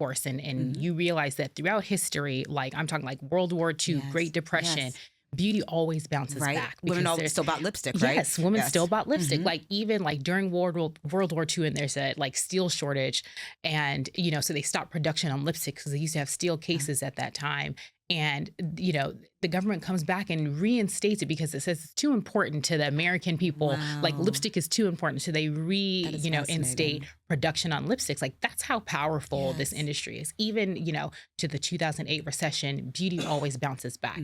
[SPEAKER 2] course. And you realize that throughout history, like I'm talking like World War II, Great Depression, beauty always bounces back.
[SPEAKER 1] Women still bought lipstick, right?
[SPEAKER 2] Yes, women still bought lipstick. Like, even like during World War II, and there's a like steel shortage, and so they stopped production on lipstick because they used to have steel cases at that time. And the government comes back and reinstates it because it says it's too important to the American people.
[SPEAKER 1] Wow.
[SPEAKER 2] Like, lipstick is too important, so they instate production on lipsticks. Like, that's how powerful this industry is. Even to the 2008 recession, beauty always bounces back.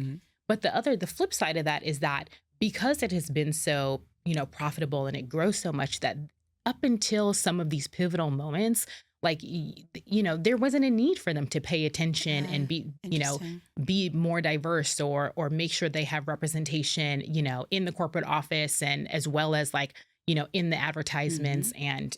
[SPEAKER 2] But the flip side of that is that because it has been so, profitable and it grows so much, that up until some of these pivotal moments, like, there wasn't a need for them to pay attention and be more diverse or make sure they have representation, in the corporate office, and as well as like, in the advertisements and,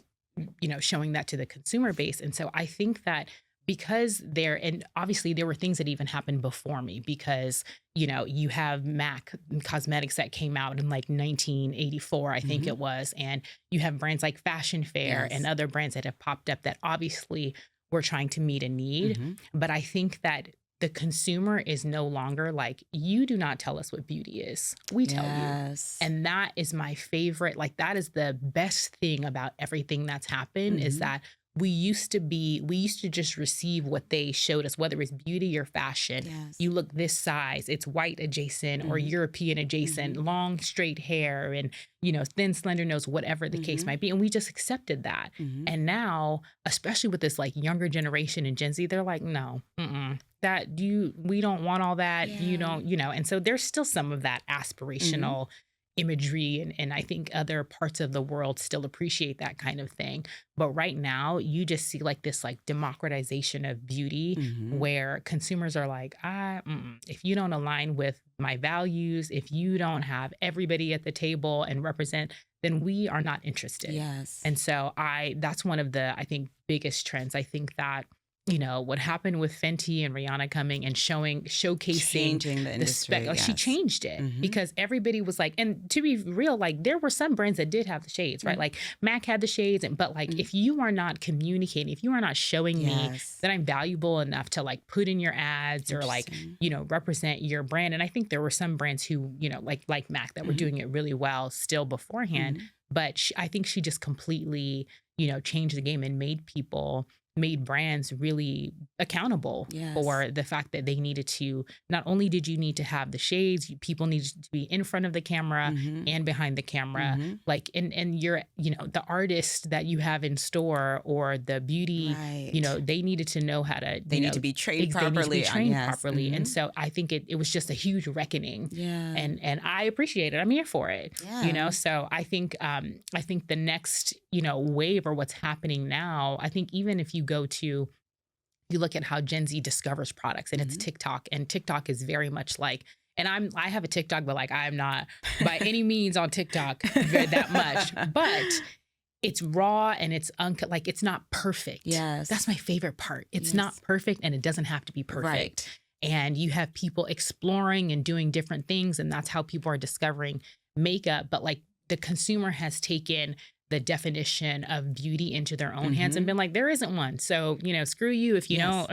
[SPEAKER 2] showing that to the consumer base. And so I think that because and obviously there were things that even happened before me, because, you have MAC Cosmetics that came out in like 1984, I think it was. And you have brands like Fashion Fair and other brands that have popped up that obviously were trying to meet a need. But I think that the consumer is no longer like, you do not tell us what beauty is. We tell you. And that is my favorite. Like, that is the best thing about everything that's happened, is that we used to just receive what they showed us, whether it's beauty or fashion. You look this size, it's white adjacent or European adjacent, long, straight hair, and, thin, slender nose, whatever the case might be. And we just accepted that. And now, especially with this like younger generation and Gen Z, they're like, no, we don't want all that. You don't, and so there's still some of that aspirational imagery, and I think other parts of the world still appreciate that kind of thing. But right now, you just see like this like democratization of beauty, where consumers are like, if you don't align with my values, if you don't have everybody at the table and represent, then we are not interested. And so that's one of the, I think, biggest trends. I think that what happened with Fenty and Rihanna coming and showcasing
[SPEAKER 1] changing the industry.
[SPEAKER 2] She changed it because everybody was like, and to be real, like, there were some brands that did have the shades, right? Like MAC had the shades, but like, if you are not communicating, if you are not showing me that I'm valuable enough to like put in your ads or like, represent your brand. And I think there were some brands who, like MAC, that were doing it really well still beforehand. But I think she just completely, changed the game and made brands really accountable for the fact that they needed to, not only did you need to have the shades, people needed to be in front of the camera and behind the camera. Like, and you're, the artist that you have in store or the beauty, they needed to know how to,
[SPEAKER 1] they need to be trained properly.
[SPEAKER 2] And so I think it was just a huge reckoning. And I appreciate it. I'm here for it. So I think the next, wave, or what's happening now, I think even if you look at how Gen Z discovers products, and it's TikTok, and TikTok is very much like, and I have a TikTok, but like, I'm not by any means on TikTok that much, but it's raw and it's like, it's not perfect. That's my favorite part. It's not perfect, and it doesn't have to be perfect. And you have people exploring and doing different things, and that's how people are discovering makeup. But like, the consumer has taken the definition of beauty into their own hands and been like, there isn't one. So, screw you if you don't.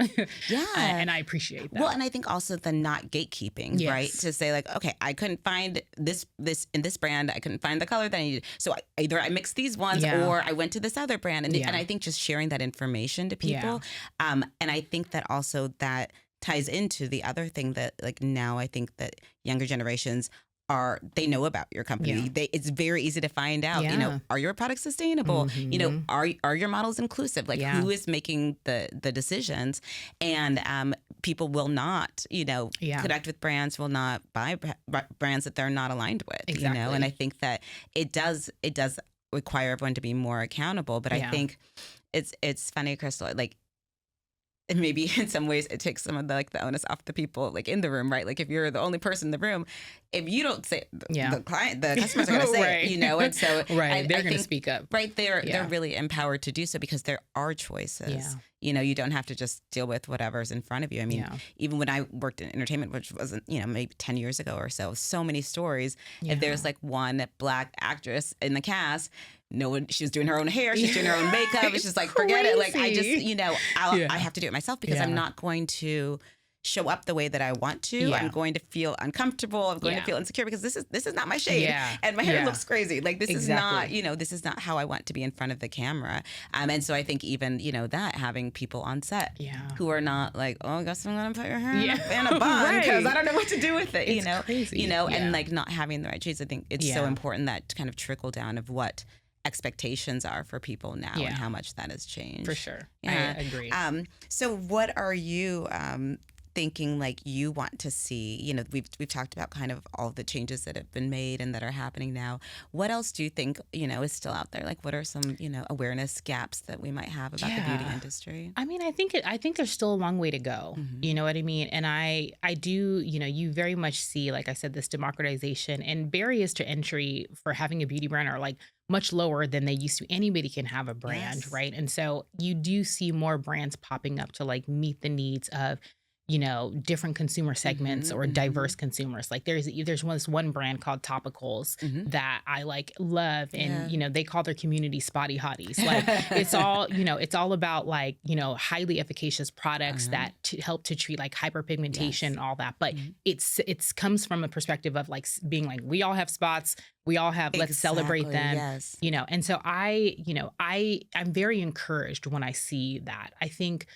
[SPEAKER 2] And I appreciate that.
[SPEAKER 1] Well, and I think also the not gatekeeping, right? To say like, okay, I couldn't find this in this brand. I couldn't find the color that I needed. So either I mixed these ones or I went to this other brand. And, and I think just sharing that information to people. And I think that also that ties into the other thing that like now I think that younger generations they know about your company. It's very easy to find out, are your products sustainable? Are your models inclusive? Like who is making the decisions? And people will not,
[SPEAKER 2] Yeah.
[SPEAKER 1] connect with brands, will not buy brands that they're not aligned with,
[SPEAKER 2] Exactly.
[SPEAKER 1] And I think that it does require everyone to be more accountable. But I think it's funny, Crystal, like, and maybe in some ways it takes some of the onus off the people like in the room, right? Like if you're the only person in the room, if you don't say the customers are going to say
[SPEAKER 2] Right.
[SPEAKER 1] it, and so
[SPEAKER 2] Right. They're
[SPEAKER 1] I
[SPEAKER 2] going to
[SPEAKER 1] think,
[SPEAKER 2] speak up.
[SPEAKER 1] right? They're really empowered to do so because there are choices. You don't have to just deal with whatever's in front of you. I mean, even when I worked in entertainment, which wasn't, maybe 10 years ago or so many stories. If there's like one Black actress in the cast, she was doing her own hair, she's doing her own makeup. It's just like, forget it. Like I just, I have to do it myself because I'm not going to show up the way that I want to. I'm going to feel uncomfortable. I'm going to feel insecure because this is not my shade. And my hair looks crazy. Like this is not, this is not how I want to be in front of the camera. And so I think even, that having people on set who are not like, oh, I guess I'm going to put your hair in a bun because I don't know what to do with it,
[SPEAKER 2] it's crazy.
[SPEAKER 1] And like not having the right shades. I think it's so important that kind of trickle down of what expectations are for people now and how much that has changed.
[SPEAKER 2] For sure. I agree.
[SPEAKER 1] So what are you thinking like you want to see? We've talked about kind of all the changes that have been made and that are happening now. What else do you think, is still out there? Like what are some, awareness gaps that we might have about the beauty industry?
[SPEAKER 2] I mean, I think there's still a long way to go. You know what I mean? And I do, you very much see, like I said, this democratization and barriers to entry for having a beauty brand are like much lower than they used to. Anybody can have a brand, right? And so you do see more brands popping up to like meet the needs of, different consumer segments or diverse consumers. Like there's one brand called Topicals that I like love. And, they call their community spotty hotties. Like it's all, it's all about like, highly efficacious products that help to treat like hyperpigmentation, all that. But it's comes from a perspective of like being like, we all have spots. We all have, let's celebrate them, and so I'm very encouraged when I see that. I think,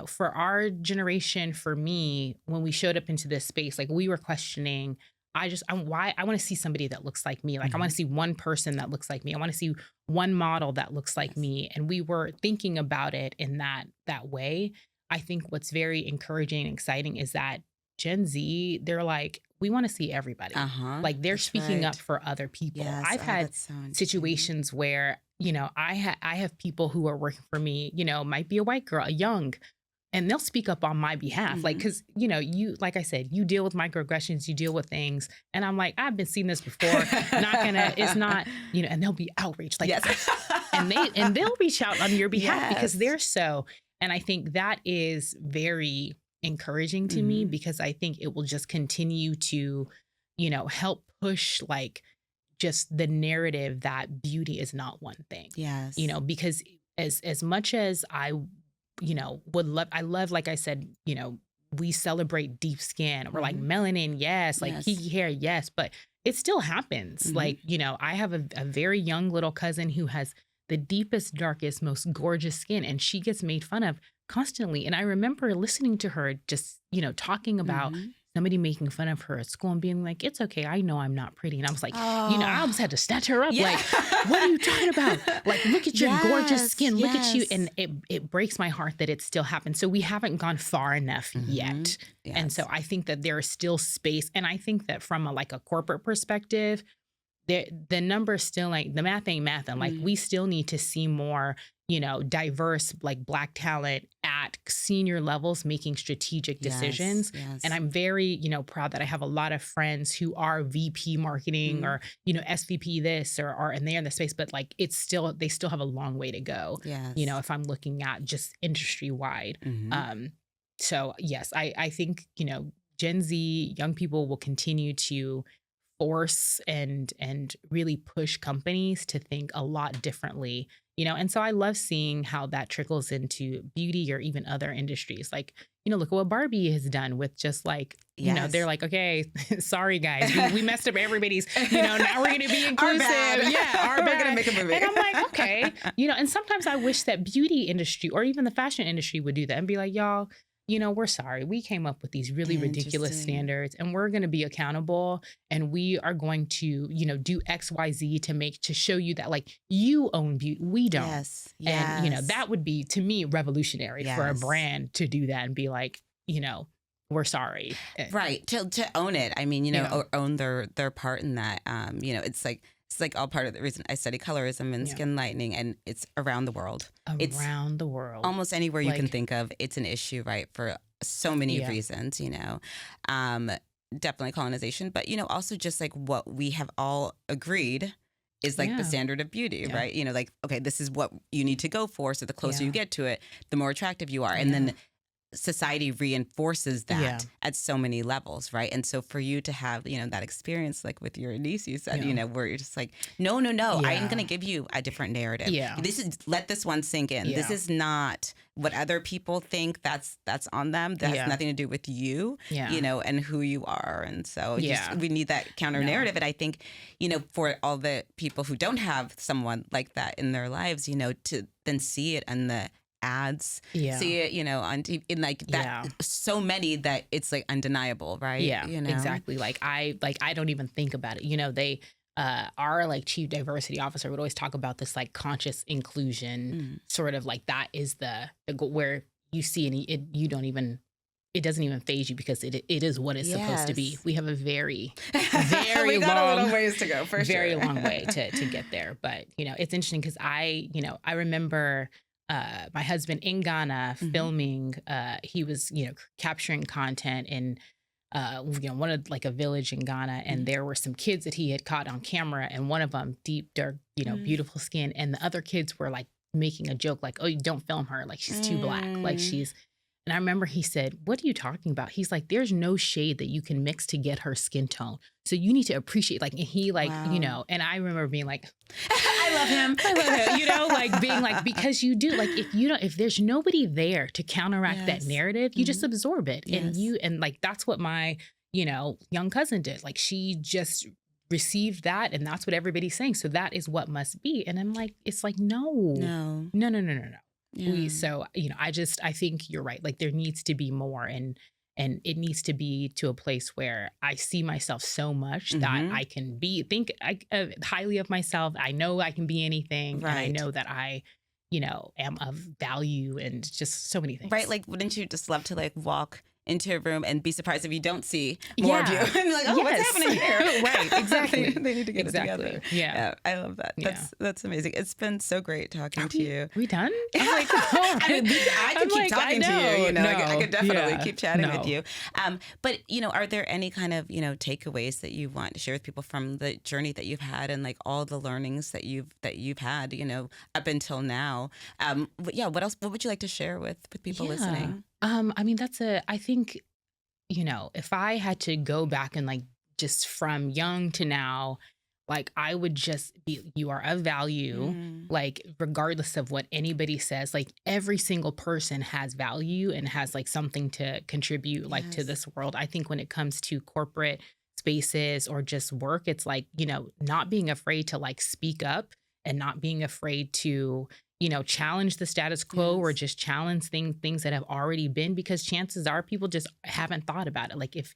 [SPEAKER 2] for our generation, for me, when we showed up into this space, like we were questioning, I want to see somebody that looks like me. Like I want to see one person that looks like me. I want to see one model that looks like me. And we were thinking about it in that way. I think what's very encouraging and exciting is that Gen Z, they're like, we want to see everybody. Like they're speaking up for other people. I've had situations where, I have people who are working for me, might be a white girl, a young, and they'll speak up on my behalf. Like, cause you, like I said, you deal with microaggressions, you deal with things. And I'm like, I've been seeing this before. It's not, and they'll be outraged. Like, and they'll reach out on your behalf because they're so, and I think that is very encouraging to me because I think it will just continue to, help push like just the narrative that beauty is not one thing. Because as much as I I love, like I said, we celebrate deep skin. We're like melanin, yes, like kiki hair, yes, but it still happens. Like, I have a very young little cousin who has the deepest, darkest, most gorgeous skin, and she gets made fun of constantly. And I remember listening to her just, talking about somebody making fun of her at school and being like, it's okay, I know I'm not pretty. And I was like, I almost had to snatch her up. Like, what are you talking about? Like, look at your gorgeous skin. Look at you. And it breaks my heart that it still happens. So we haven't gone far enough yet. And so I think that there is still space. And I think that from a corporate perspective, the numbers still like the math ain't math. And like, we still need to see more, diverse, like Black talent at senior levels making strategic decisions. And I'm very, proud that I have a lot of friends who are VP marketing or, SVP this or and they're in the space, but like they still have a long way to go. If I'm looking at just industry wide. So yes, I think, Gen Z young people will continue to force and really push companies to think a lot differently, and so I love seeing how that trickles into beauty or even other industries. Like, look at what Barbie has done with just like, they're like, okay, sorry guys, we messed up everybody's, now we're going to be inclusive. Our bad. We're going to make a movie. And I'm like, okay, and sometimes I wish that beauty industry or even the fashion industry would do that and be like, y'all, we're sorry. We came up with these really ridiculous standards and we're going to be accountable and we are going to, do X, Y, Z to show you that like you own beauty. We don't. And, that would be to me revolutionary for a brand to do that and be like, we're sorry.
[SPEAKER 1] Right. To own it. I mean,
[SPEAKER 2] Yeah.
[SPEAKER 1] or own their part in that. It's like all part of the reason I study colorism and skin lightening, and it's around the world.
[SPEAKER 2] Around the world.
[SPEAKER 1] Almost anywhere you can think of, it's an issue, right? For so many reasons, definitely colonization, but, also just like what we have all agreed is like the standard of beauty, right? Like, okay, this is what you need to go for. So the closer you get to it, the more attractive you are. And then society reinforces that at so many levels, right? And so for you to have, that experience, like with your niece, you said, where you're just like, no, I am going to give you a different narrative. Let this one sink in. This is not what other people think. That's on them. That has nothing to do with you, and who you are. And so we need that counter narrative. And I think, for all the people who don't have someone like that in their lives, to then see it and the ads, see it, on TV, in like that, so many that it's like undeniable, right?
[SPEAKER 2] Exactly. Like I don't even think about it. They our like chief diversity officer would always talk about this like conscious inclusion, sort of like that is the goal, where you see it doesn't even phase you because it is what it's supposed to be. We have a very
[SPEAKER 1] we got a little ways to go, for
[SPEAKER 2] very
[SPEAKER 1] sure.
[SPEAKER 2] long way to get there. But it's interesting because I remember my husband in Ghana filming, he was, capturing content in, one of like a village in Ghana. And there were some kids that he had caught on camera, and one of them deep, dark, beautiful skin. And the other kids were like making a joke, like, oh, you don't film her. Like she's too black. Like and I remember he said, what are you talking about? He's like, there's no shade that you can mix to get her skin tone. So you need to appreciate, like, and he like, and I remember being like,
[SPEAKER 1] I love him,
[SPEAKER 2] like being like, because you do, like, if there's nobody there to counteract that narrative, you just absorb it. And like, that's what my, young cousin did. Like she just received that, and that's what everybody's saying. So that is what must be. And I'm like, it's like, no. So, I think you're right. Like there needs to be more, and it needs to be to a place where I see myself so much that I can think highly of myself. I know I can be anything. Right. And I know that I, am of value, and just so many things.
[SPEAKER 1] Right. Like, wouldn't you just love to like walk into a room and be surprised if you don't see more of you? And be like, oh, what's happening here?
[SPEAKER 2] Right, exactly.
[SPEAKER 1] they need to get it together.
[SPEAKER 2] Yeah,
[SPEAKER 1] I love that. That's amazing. It's been so great talking to you.
[SPEAKER 2] We done?
[SPEAKER 1] I'm like, I could keep talking to you. I could definitely keep chatting with you. But are there any kind of takeaways that you want to share with people from the journey that you've had, and like all the learnings that you've had up until now? What else? What would you like to share with people listening?
[SPEAKER 2] I mean, I think, if I had to go back and like just from young to now, like I would just be, you are of value, like regardless of what anybody says, like every single person has value and has like something to contribute like to this world. I think when it comes to corporate spaces or just work, it's like, not being afraid to like speak up, and not being afraid to challenge the status quo, or just challenge things that have already been, because chances are people just haven't thought about it. Like if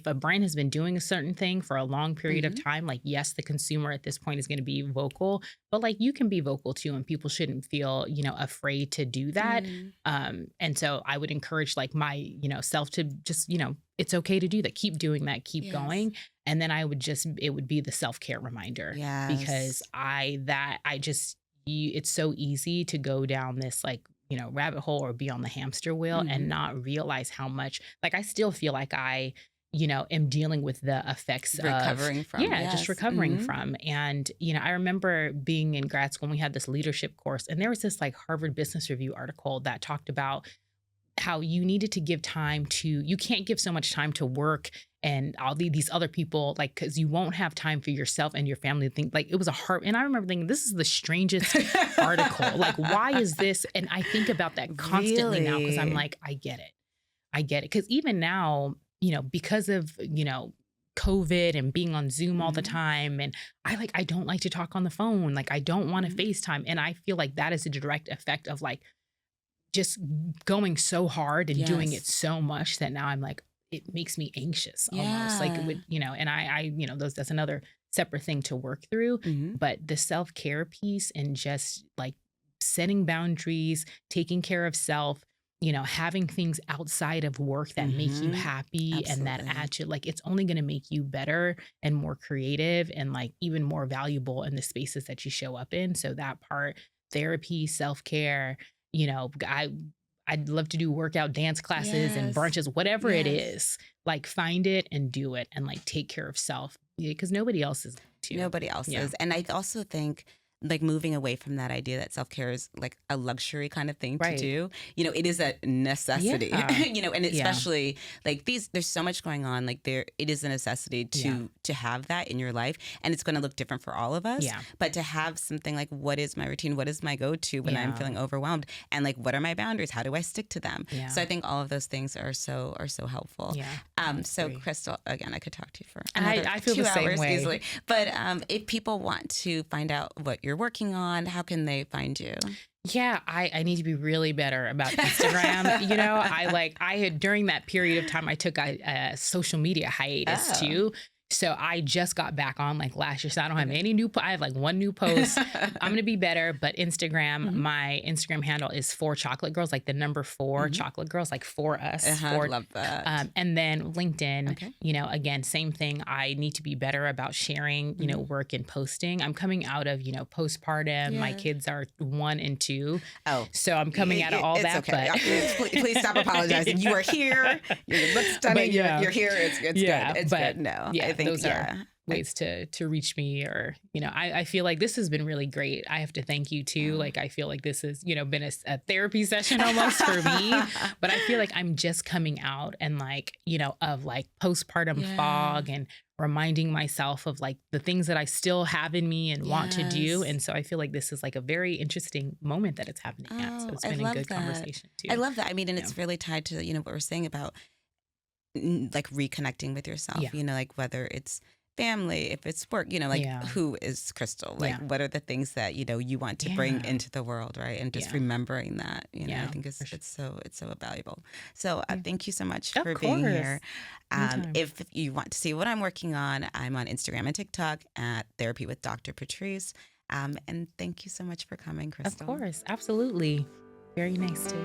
[SPEAKER 2] a brand has been doing a certain thing for a long period of time, like, yes, the consumer at this point is going to be vocal, but like you can be vocal too, and people shouldn't feel, afraid to do that. And so I would encourage like my, self to just, it's okay to do that. Keep doing that, keep going. And then it would be the self-care reminder, because it's so easy to go down this like, rabbit hole, or be on the hamster wheel and not realize how much, like, I still feel like I, am dealing with the effects
[SPEAKER 1] recovering from.
[SPEAKER 2] Just recovering from. And, I remember being in grad school and we had this leadership course, and there was this like Harvard Business Review article that talked about how you needed to give time you can't give so much time to work and all these other people, like, because you won't have time for yourself and your family to think. Like, it was and I remember thinking, this is the strangest article. Like, why is this? And I think about that constantly now, because I'm like, I get it. Because even now, because of, COVID and being on Zoom all the time, and I don't like to talk on the phone. Like, I don't want to FaceTime. And I feel like that is a direct effect of like just going so hard and doing it so much that now I'm like, it makes me anxious almost, like, and I that's another separate thing to work through. But the self-care piece, and just like setting boundaries, taking care of self, having things outside of work that make you happy and that actually, like, it's only going to make you better and more creative and like even more valuable in the spaces that you show up in. So that part, therapy, self-care, I'd love to do workout, dance classes and brunches, whatever it is, like find it and do it and like take care of self because nobody else is too.
[SPEAKER 1] Nobody else is. And I also think like moving away from that idea that self-care is like a luxury kind of thing to do. It is a necessity, and especially like there's so much going on. Like it is a necessity to have that in your life, and it's going to look different for all of us. But to have something like, what is my routine? What is my go-to when I'm feeling overwhelmed? And like, what are my boundaries? How do I stick to them? So I think all of those things are so helpful. So Crystal, again, I could talk to you for another
[SPEAKER 2] I feel
[SPEAKER 1] 2
[SPEAKER 2] the same
[SPEAKER 1] hours
[SPEAKER 2] way.
[SPEAKER 1] easily. But if people want to find out what you're working on, how can they find you?
[SPEAKER 2] Yeah, I need to be really better about Instagram. I had during that period of time, I took a social media hiatus too. So I just got back on like last year. So I don't have any new, I have like one new post. I'm going to be better. But Instagram, my Instagram handle is 4 chocolate girls, like the number 4 chocolate girls, like for us.
[SPEAKER 1] I love that.
[SPEAKER 2] And then LinkedIn, again, same thing. I need to be better about sharing, work and posting. I'm coming out of, postpartum. My kids are 1 and 2.
[SPEAKER 1] Oh,
[SPEAKER 2] so I'm coming out of all that.
[SPEAKER 1] Okay.
[SPEAKER 2] But
[SPEAKER 1] please stop apologizing. You are here. You look stunning. You're here. It's good. It's good. No, I think
[SPEAKER 2] those are ways to reach me, or I feel like this has been really great. I have to thank you too. Like I feel like this has been a therapy session almost for me, but I feel like I'm just coming out and like of like postpartum fog and reminding myself of like the things that I still have in me and want to do. And so I feel like this is like a very interesting moment that it's happening at. So it's been a good conversation too.
[SPEAKER 1] I love that. I mean, and it's really tied to what we're saying about like reconnecting with yourself, like whether it's family, if it's work, who is Crystal? Like, what are the things that, you want to bring into the world, right? And just remembering that, I think it's so valuable. So thank you so much for being here. If you want to see what I'm working on, I'm on Instagram and TikTok at Therapy with Dr. Patrice. And thank you so much for coming, Crystal.
[SPEAKER 2] Of course. Absolutely. Very nice to